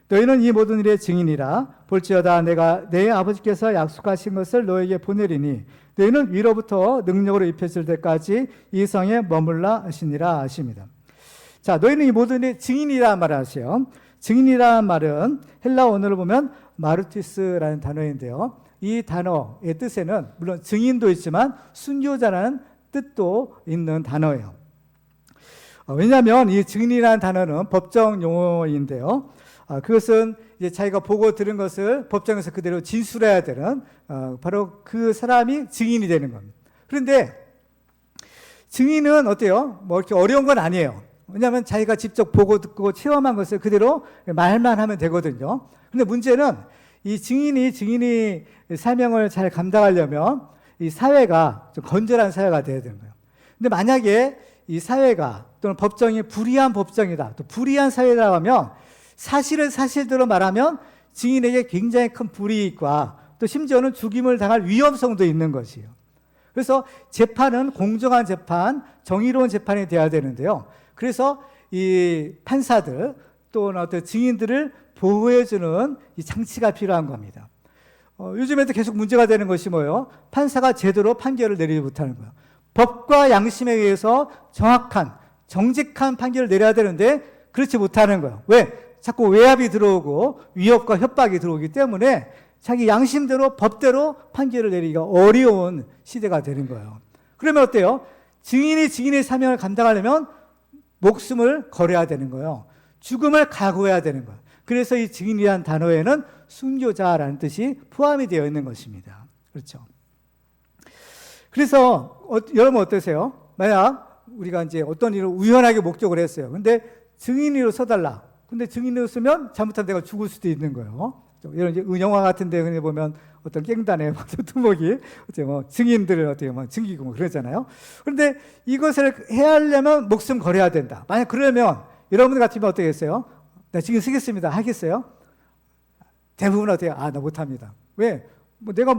너희는 이 모든 일의 증인이라. 볼지어다 내가 내 아버지께서 약속하신 것을 너에게 보내리니 너희는 위로부터 능력으로 입혀질 때까지 이 성에 머물라 하시니라 하십니다. 자, 너희는 이 모든 일의 증인이라는 말을 하세요. 증인이라는 말은 헬라어 원어를 보면 마르티스라는 단어인데요. 이 단어의 뜻에는 물론 증인도 있지만 순교자라는 뜻도 있는 단어예요. 왜냐하면 이 증인이라는 단어는 법정 용어인데요. 그것은 이제 자기가 보고 들은 것을 법정에서 그대로 진술해야 되는 바로 그 사람이 증인이 되는 겁니다. 그런데 증인은 어때요? 뭐 이렇게 어려운 건 아니에요. 왜냐하면 자기가 직접 보고 듣고 체험한 것을 그대로 말만 하면 되거든요. 근데 문제는 이 증인이 사명을 잘 감당하려면 이 사회가 좀 건전한 사회가 돼야 되는 거예요. 근데 만약에 이 사회가 또는 법정이 불의한 법정이다, 또 불의한 사회라고 하면 사실을 사실대로 말하면 증인에게 굉장히 큰 불이익과 또 심지어는 죽임을 당할 위험성도 있는 것이에요. 그래서 재판은 공정한 재판, 정의로운 재판이 돼야 되는데요. 그래서 이 판사들 또는 어떤 증인들을 보호해주는 이 장치가 필요한 겁니다. 요즘에도 계속 문제가 되는 것이 뭐예요? 판사가 제대로 판결을 내리지 못하는 거예요. 법과 양심에 의해서 정확한, 정직한 판결을 내려야 되는데 그렇지 못하는 거예요. 왜? 자꾸 외압이 들어오고 위협과 협박이 들어오기 때문에 자기 양심대로 법대로 판결을 내리기가 어려운 시대가 되는 거예요. 그러면 어때요? 증인이 증인의 사명을 감당하려면 목숨을 걸어야 되는 거예요. 죽음을 각오해야 되는 거예요. 그래서 이 증인이라는 단어에는 순교자라는 뜻이 포함이 되어 있는 것입니다. 그렇죠? 그래서 여러분 어떠세요? 만약 우리가 이제 어떤 일을 우연하게 목격을 했어요. 근데 증인으로 서달라. 근데 증인으로 쓰면 잘못한 내가 죽을 수도 있는 거예요. 이런 이제 영화 같은 데 보면 어떤 깽단에 두목이 뭐 증인들을 어떻게 뭐 증기고 뭐 그러잖아요. 그런데 이것을 해하려면 목숨 걸어야 된다. 만약 그러면 여러분들 같으면 어떻게 했어요? 나 증인 쓰겠습니다. 하겠어요? 대부분 어때요? 나 못합니다. 왜? 뭐 내가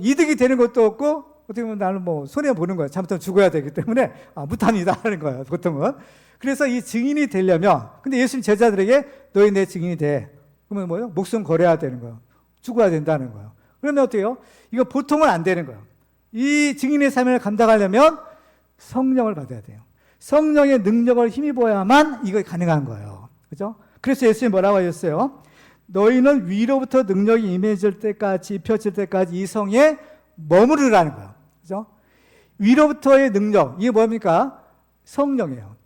이득이 되는 것도 없고 어떻게 보면 나는 손해 보는 거예요. 잘못하면 죽어야 되기 때문에 못합니다 하는 거예요. 보통은. 그래서 이 증인이 되려면, 근데 예수님 제자들에게 너희 내 증인이 돼. 그러면 뭐예요? 목숨 걸어야 되는 거예요. 죽어야 된다는 거예요. 그러면 어때요? 이거 보통은 안 되는 거예요. 이 증인의 사명을 감당하려면 성령을 받아야 돼요. 성령의 능력을 힘입어야만 이거 가능한 거예요. 그죠? 그래서 예수님이 뭐라고 하셨어요? 너희는 위로부터 능력이 임해질 때까지, 입혀질 때까지 이 성에 머무르라는 거예요. 그죠? 위로부터의 능력, 이게 뭡니까? 성령이에요.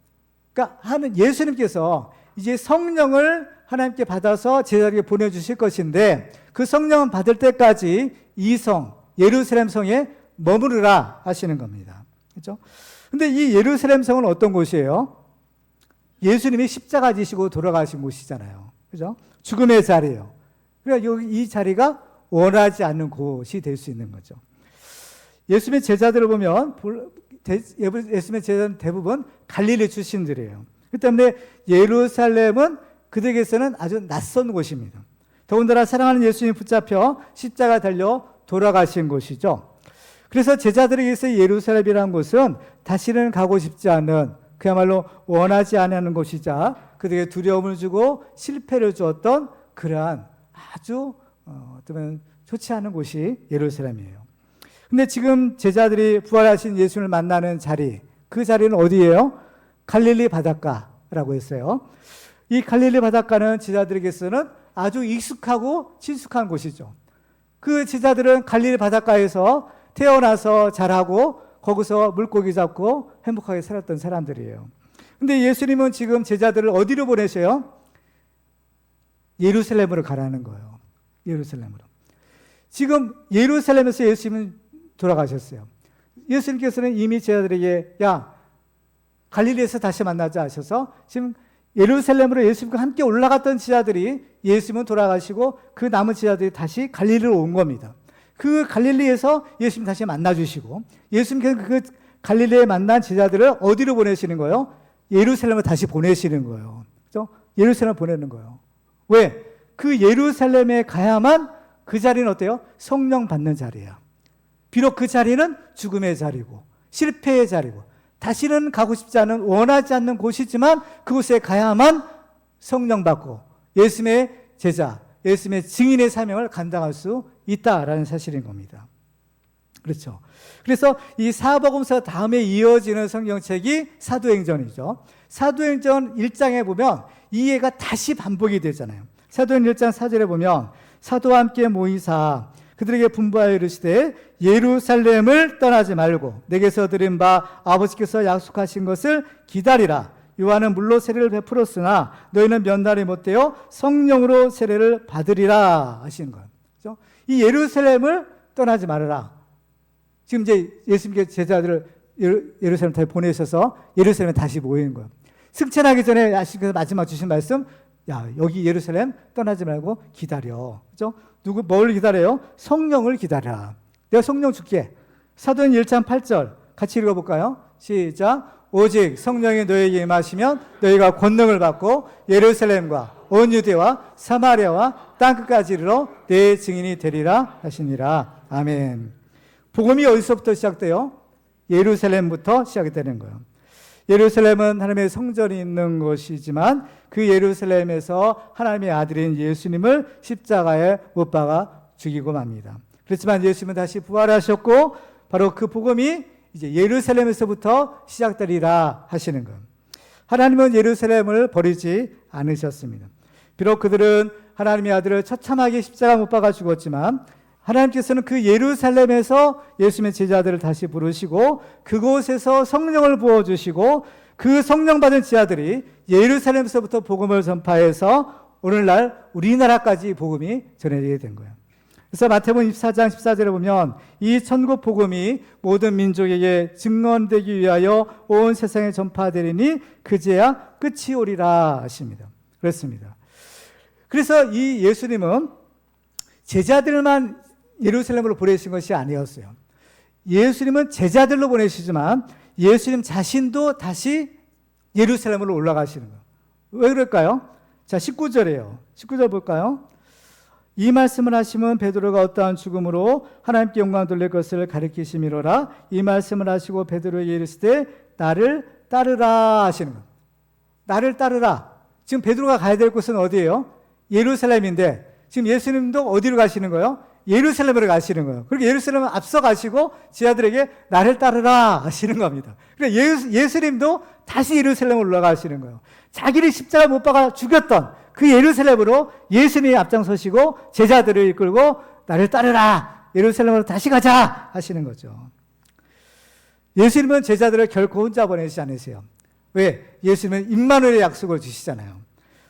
그러니까 예수님께서 이제 성령을 하나님께 받아서 제자들에게 보내주실 것인데 그 성령을 받을 때까지 이 성, 예루살렘 성에 머무르라 하시는 겁니다. 그렇죠? 근데 이 예루살렘 성은 어떤 곳이에요? 예수님이 십자가 지시고 돌아가신 곳이잖아요. 그죠? 죽음의 자리예요. 그러니까 이 자리가 원하지 않는 곳이 될 수 있는 거죠. 예수님의 제자들을 보면 예수님의 제자들은 대부분 갈릴리 출신들이에요. 그렇기 때문에 예루살렘은 그들에게서는 아주 낯선 곳입니다. 더군다나 사랑하는 예수님이 붙잡혀 십자가 달려 돌아가신 곳이죠. 그래서 제자들에게서 예루살렘이라는 곳은 다시는 가고 싶지 않은, 그야말로 원하지 않는 곳이자 그들에게 두려움을 주고 실패를 주었던 그러한 아주 어쩌면 좋지 않은 곳이 예루살렘이에요. 근데 지금 제자들이 부활하신 예수님을 만나는 자리, 그 자리는 어디예요? 갈릴리 바닷가라고 했어요. 이 갈릴리 바닷가는 제자들에게서는 아주 익숙하고 친숙한 곳이죠. 그 제자들은 갈릴리 바닷가에서 태어나서 자라고 거기서 물고기 잡고 행복하게 살았던 사람들이에요. 근데 예수님은 지금 제자들을 어디로 보내셔요? 예루살렘으로 가라는 거예요. 예루살렘으로. 지금 예루살렘에서 예수님은 돌아가셨어요. 예수님께서는 이미 제자들에게 갈릴리에서 다시 만나자 하셔서 지금 예루살렘으로 예수님과 함께 올라갔던 제자들이 예수님은 돌아가시고 그 남은 제자들이 다시 갈릴리로 온 겁니다. 그 갈릴리에서 예수님 다시 만나주시고 예수님께서 그 갈릴리에 만난 제자들을 어디로 보내시는 거예요? 예루살렘을 다시 보내시는 거예요. 그렇죠? 예루살렘을 보내는 거예요. 왜? 그 예루살렘에 가야만 그 자리는 어때요? 성령 받는 자리예요. 비록 그 자리는 죽음의 자리고 실패의 자리고 다시는 가고 싶지 않은, 원하지 않는 곳이지만 그곳에 가야만 성령 받고 예수님의 제자, 예수님의 증인의 사명을 감당할 수 있다라는 사실인 겁니다. 그렇죠. 그래서 이 사복음서 다음에 이어지는 성경책이 사도행전이죠. 사도행전 1장에 보면 이 예가 다시 반복이 되잖아요. 사도행전 1장 4절에 보면 사도와 함께 모이사 그들에게 분부하여 이르시되 예루살렘을 떠나지 말고 내게서 들은 바 아버지께서 약속하신 것을 기다리라. 요한은 물로 세례를 베풀었으나 너희는 몇 날이 못되어 성령으로 세례를 받으리라 하시는 거예요. 그렇죠? 이 예루살렘을 떠나지 말아라. 지금 이제 예수님께 제자들을 예루살렘 다시 보내셔서 예루살렘에 다시 모이는 거예요. 승천하기 전에 예수님께서 마지막 주신 말씀, 야, 여기 예루살렘 떠나지 말고 기다려. 그죠? 뭘 기다려요? 성령을 기다려. 내가 성령 줄게. 사도행전 1장 8절 같이 읽어볼까요? 시작. 오직 성령이 너에게 임하시면 너희가 권능을 받고 예루살렘과 온 유대와 사마리아와 땅끝까지 이르러 내 증인이 되리라 하시니라. 아멘. 복음이 어디서부터 시작돼요? 예루살렘부터 시작이 되는 거예요. 예루살렘은 하나님의 성전이 있는 곳이지만 그 예루살렘에서 하나님의 아들인 예수님을 십자가에 못 박아 죽이고 맙니다. 그렇지만 예수님은 다시 부활하셨고 바로 그 복음이 이제 예루살렘에서부터 시작되리라 하시는 것. 하나님은 예루살렘을 버리지 않으셨습니다. 비록 그들은 하나님의 아들을 처참하게 십자가 못 박아 죽었지만 하나님께서는 그 예루살렘에서 예수님의 제자들을 다시 부르시고 그곳에서 성령을 부어주시고 그 성령 받은 제자들이 예루살렘에서부터 복음을 전파해서 오늘날 우리나라까지 복음이 전해지게 된 거예요. 그래서 마태복음 24장 14절에 보면 이 천국 복음이 모든 민족에게 증언되기 위하여 온 세상에 전파되리니 그제야 끝이 오리라 하십니다. 그렇습니다. 그래서 이 예수님은 제자들만 예루살렘으로 보내신 것이 아니었어요. 예수님은 제자들로 보내시지만 예수님 자신도 다시 예루살렘으로 올라가시는 거예요. 왜 그럴까요? 자, 19절이에요. 19절 볼까요? 이 말씀을 하시면 베드로가 어떠한 죽음으로 하나님께 영광 돌릴 것을 가리키심이로라. 이 말씀을 하시고 베드로에게 이르시되 나를 따르라 하시는 거예요. 나를 따르라. 지금 베드로가 가야 될 곳은 어디예요? 예루살렘인데 지금 예수님도 어디로 가시는 거예요? 예루살렘으로 가시는 거예요. 그리고 예루살렘을 앞서 가시고 제자들에게 나를 따르라 하시는 겁니다. 그러니까 예수님도 다시 예루살렘으로 올라가시는 거예요. 자기를 십자가 못 박아 죽였던 그 예루살렘으로 예수님이 앞장서시고 제자들을 이끌고 나를 따르라. 예루살렘으로 다시 가자 하시는 거죠. 예수님은 제자들을 결코 혼자 보내시지 않으세요. 왜? 예수님은 임마누엘의 약속을 주시잖아요.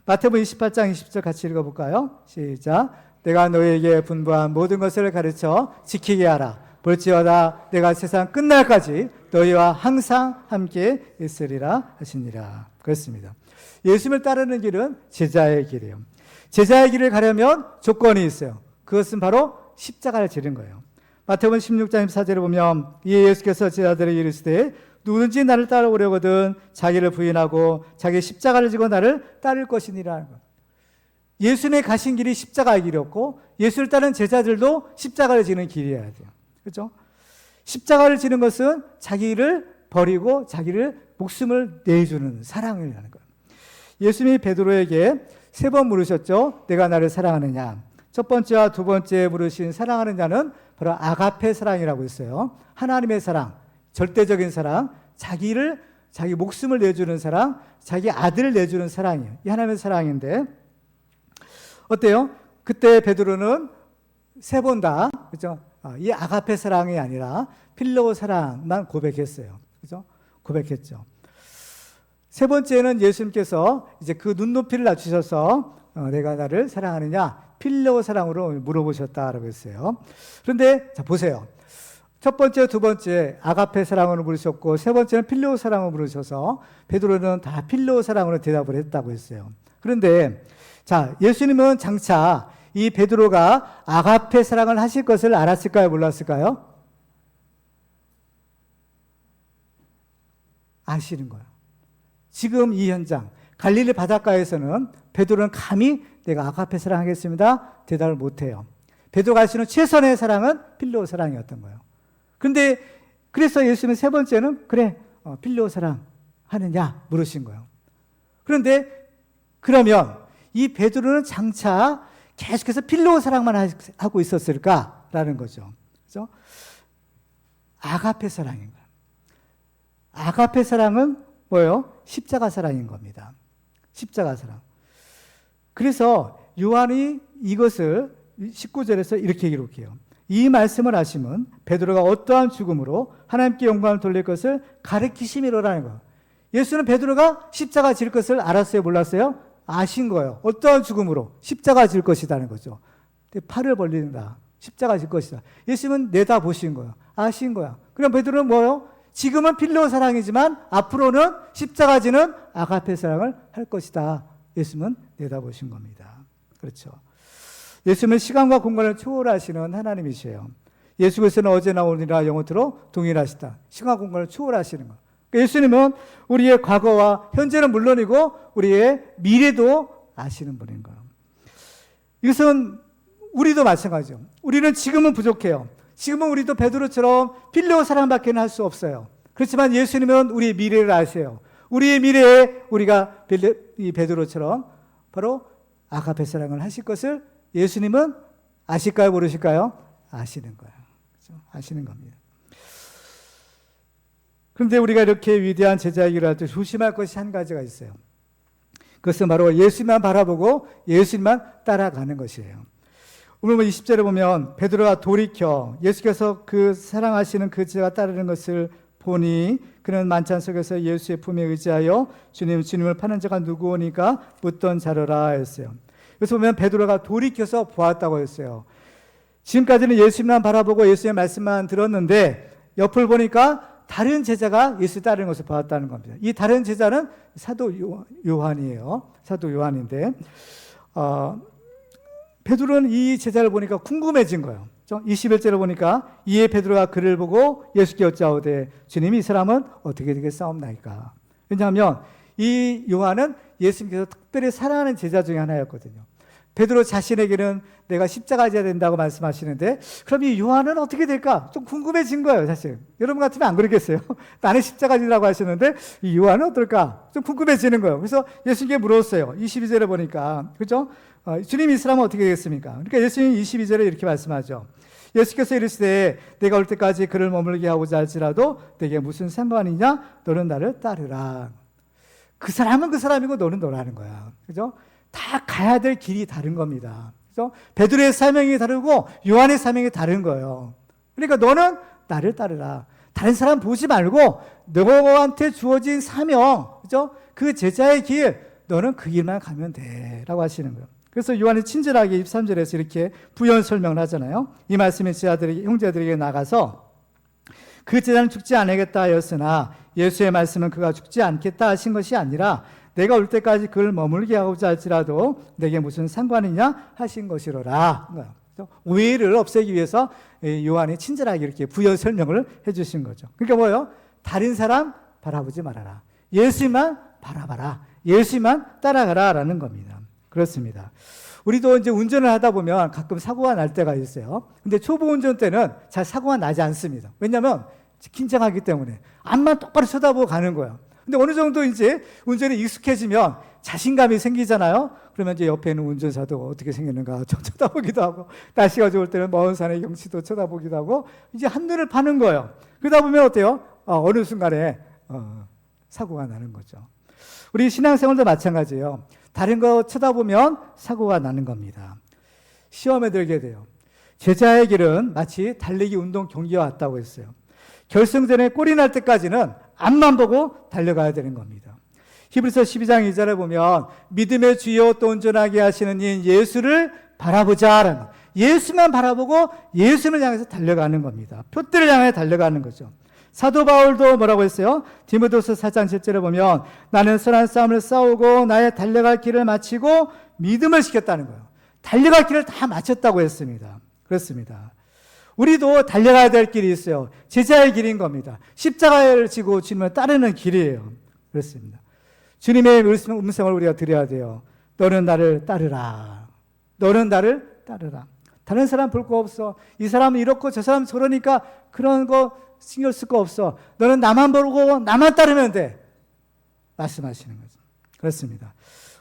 마태복음 28장 20절 같이 읽어볼까요? 시작. 내가 너희에게 분부한 모든 것을 가르쳐 지키게 하라. 볼지어다 내가 세상 끝날까지 너희와 항상 함께 있으리라 하시니라. 그렇습니다. 예수님을 따르는 길은 제자의 길이에요. 제자의 길을 가려면 조건이 있어요. 그것은 바로 십자가를 지는 거예요. 마태복음 16장 24절에 보면 이에 예수께서 제자들에게 이르시되 누구든지 나를 따라오려거든 자기를 부인하고 자기 십자가를 지고 나를 따를 것이니라. 예수님의 가신 길이 십자가의 길이었고 예수를 따르는 제자들도 십자가를 지는 길이어야 돼요. 그렇죠? 십자가를 지는 것은 자기를 버리고 자기를 목숨을 내주는 사랑이라는 거예요. 예수님이 베드로에게 3번 물으셨죠. 내가 나를 사랑하느냐. 첫 번째와 두 번째 물으신 사랑하는 자는 바로 아가페 사랑이라고 했어요. 하나님의 사랑, 절대적인 사랑, 자기 목숨을 내주는 사랑, 자기 아들을 내주는 사랑이에요. 이 하나님의 사랑인데 어때요? 그때 베드로는 3번 다, 그죠? 이 아가페 사랑이 아니라 필로 사랑만 고백했어요. 그죠? 고백했죠. 3번째는 예수님께서 이제 그 눈높이를 낮추셔서 내가 나를 사랑하느냐? 필로 사랑으로 물어보셨다라고 했어요. 그런데 자 보세요. 첫 번째, 두 번째 아가페 사랑으로 부르셨고 세 번째는 필로 사랑으로 부르셔서 베드로는 다 필로 사랑으로 대답을 했다고 했어요. 그런데 자 예수님은 장차 이 베드로가 아가페 사랑을 하실 것을 알았을까요? 몰랐을까요? 아시는 거예요. 지금 이 현장 갈릴리 바닷가에서는 베드로는 감히 내가 아가페 사랑하겠습니다 대답을 못해요. 베드로가 할 수 있는 최선의 사랑은 필로 사랑이었던 거예요. 그런데 그래서 예수님은 3번째는 그래 필로 사랑 하느냐 물으신 거예요. 그런데 그러면 이 베드로는 장차 계속해서 필로 사랑만 하고 있었을까라는 거죠. 그죠? 아가페 사랑인 거예요. 아가페 사랑은 뭐예요? 십자가 사랑인 겁니다. 십자가 사랑. 그래서 요한이 이것을 19절에서 이렇게 기록해요. 이 말씀을 하시면 베드로가 어떠한 죽음으로 하나님께 영광을 돌릴 것을 가르치심이로라는 거예요. 예수는 베드로가 십자가 질 것을 알았어요? 몰랐어요? 아신 거예요. 어떠한 죽음으로? 십자가 질 것이라는 거죠. 팔을 벌린다. 십자가 질 것이다. 예수님은 내다보신 거예요. 아신 거야. 그럼 베드로는 뭐예요? 지금은 필로 사랑이지만 앞으로는 십자가 지는 아가페 사랑을 할 것이다. 예수님은 내다보신 겁니다. 그렇죠. 예수님은 시간과 공간을 초월하시는 하나님이세요. 예수 그리스도는 어제나 오늘이나 영원토록 동일하시다. 시간과 공간을 초월하시는 거. 예수님은 우리의 과거와 현재는 물론이고 우리의 미래도 아시는 분인 거예요. 이것은 우리도 마찬가지죠. 우리는 지금은 부족해요. 지금은 우리도 베드로처럼 필요 사랑밖에는 할 수 없어요. 그렇지만 예수님은 우리의 미래를 아세요. 우리의 미래에 우리가 이 베드로처럼 바로 아가페 사랑을 하실 것을 예수님은 아실까요? 모르실까요? 아시는 거예요. 그렇죠? 아시는 겁니다. 그런데 우리가 이렇게 위대한 제자이기를 할 때 조심할 것이 한 가지가 있어요. 그것은 바로 예수님만 바라보고 예수님만 따라가는 것이에요. 오늘 20절에 보면 베드로가 돌이켜 예수께서 그 사랑하시는 그 제자가 따르는 것을 보니 그는 만찬 속에서 예수의 품에 의지하여 주님을 파는 자가 누구오니까 묻던 자로라 했어요. 그래서 보면 베드로가 돌이켜서 보았다고 했어요. 지금까지는 예수님만 바라보고 예수의 말씀만 들었는데 옆을 보니까 다른 제자가 예수 따르는 것을 보았다는 겁니다. 이 다른 제자는 사도 요한이에요. 사도 요한인데 베드로는 이 제자를 보니까 궁금해진 거예요. 21절을 보니까 이에 베드로가 그를 보고 예수께 여짜오되 주님이 이 사람은 어떻게 되겠사옵나이까. 왜냐하면 이 요한은 예수님께서 특별히 사랑하는 제자 중에 하나였거든요. 베드로 자신에게는 내가 십자가 져야 된다고 말씀하시는데 그럼 이 요한은 어떻게 될까? 좀 궁금해진 거예요, 사실. 여러분 같으면 안 그러겠어요? 나는 십자가 지라고 하시는데 이 요한은 어떨까? 좀 궁금해지는 거예요. 그래서 예수님께 물었어요. 22절에 보니까. 그죠? 주님 이 사람은 어떻게 되겠습니까? 그러니까 예수님이 22절에 이렇게 말씀하죠. 예수께서 이르시되 내가 올 때까지 그를 머물게 하고자 할지라도 내게 무슨 상관이냐? 너는 나를 따르라. 그 사람은 그 사람이고 너는 너라는 거야. 그죠? 다 가야 될 길이 다른 겁니다. 그죠? 베드로의 사명이 다르고 요한의 사명이 다른 거예요. 그러니까 너는 나를 따르라. 다른 사람 보지 말고 너한테 주어진 사명, 그죠? 그 제자의 길, 너는 그 길만 가면 돼. 라고 하시는 거예요. 그래서 요한이 친절하게 23절에서 이렇게 부연 설명을 하잖아요. 이 말씀이 제자들에게, 형제들에게 나가서 그 제자는 죽지 않겠다 하였으나 예수의 말씀은 그가 죽지 않겠다 하신 것이 아니라 내가 올 때까지 그를 머물게 하고자 할지라도 내게 무슨 상관이냐 하신 것이로라. 오해를 없애기 위해서 요한이 친절하게 이렇게 부연 설명을 해주신 거죠. 그러니까 뭐예요? 다른 사람 바라보지 말아라. 예수만 바라봐라. 예수만 따라가라 라는 겁니다. 그렇습니다. 우리도 이제 운전을 하다 보면 가끔 사고가 날 때가 있어요. 근데 초보 운전 때는 잘 사고가 나지 않습니다. 왜냐하면 긴장하기 때문에 앞만 똑바로 쳐다보고 가는 거예요. 근데 어느 정도 이제 운전이 익숙해지면 자신감이 생기잖아요. 그러면 이제 옆에 있는 운전사도 어떻게 생겼는가 좀 쳐다보기도 하고, 날씨가 좋을 때는 먼 산의 경치도 쳐다보기도 하고, 이제 한눈을 파는 거예요. 그러다 보면 어때요? 어느 순간에 사고가 나는 거죠. 우리 신앙생활도 마찬가지예요. 다른 거 쳐다보면 사고가 나는 겁니다. 시험에 들게 돼요. 제자의 길은 마치 달리기 운동 경기와 같다고 했어요. 결승전에 골이 날 때까지는 앞만 보고 달려가야 되는 겁니다. 히브리서 12장 2절에 보면 믿음의 주여 또 온전하게 하시는 이 예수를 바라보자라는 거. 예수만 바라보고 예수를 향해서 달려가는 겁니다. 표대를 향해 달려가는 거죠. 사도 바울도 뭐라고 했어요? 디모데후서 4장 7절에 보면 나는 선한 싸움을 싸우고 나의 달려갈 길을 마치고 믿음을 지켰다는 거예요. 달려갈 길을 다 마쳤다고 했습니다. 그렇습니다. 우리도 달려가야 될 길이 있어요. 제자의 길인 겁니다. 십자가를 지고 주님을 따르는 길이에요. 그렇습니다. 주님의 음성을 우리가 들어야 돼요. 너는 나를 따르라. 너는 나를 따르라. 다른 사람 볼 거 없어. 이 사람은 이렇고 저 사람은 저러니까 그런 거 신경 쓸 거 없어. 너는 나만 보고 나만 따르면 돼. 말씀하시는 거죠. 그렇습니다.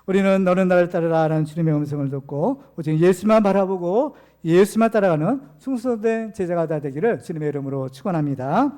우리는 너는 나를 따르라 라는 주님의 음성을 듣고 오직 예수만 바라보고 예수만 따라가는 충성된 제자가 다 되기를 주님의 이름으로 축원합니다.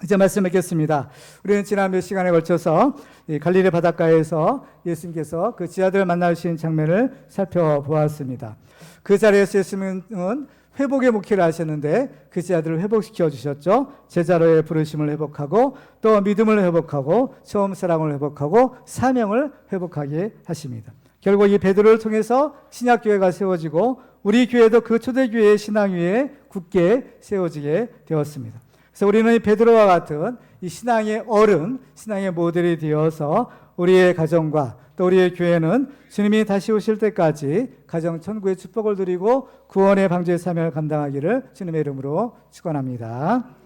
이제 말씀 뵙겠습니다. 우리는 지난 몇 시간에 걸쳐서 이 갈릴리 바닷가에서 예수님께서 그 제자들을 만나신 장면을 살펴보았습니다. 그 자리에서 예수님은 회복의 목회를 하셨는데 그 제자들을 회복시켜 주셨죠. 제자로의 부르심을 회복하고 또 믿음을 회복하고 처음 사랑을 회복하고 사명을 회복하게 하십니다. 결국 이 베드로를 통해서 신약교회가 세워지고 우리 교회도 그 초대교회의 신앙 위에 굳게 세워지게 되었습니다. 그래서 우리는 이 베드로와 같은 이 신앙의 어른, 신앙의 모델이 되어서 우리의 가정과 또 우리의 교회는 주님이 다시 오실 때까지 가정 천국의 축복을 누리고 구원의 방주의 사명을 감당하기를 주님의 이름으로 축원합니다.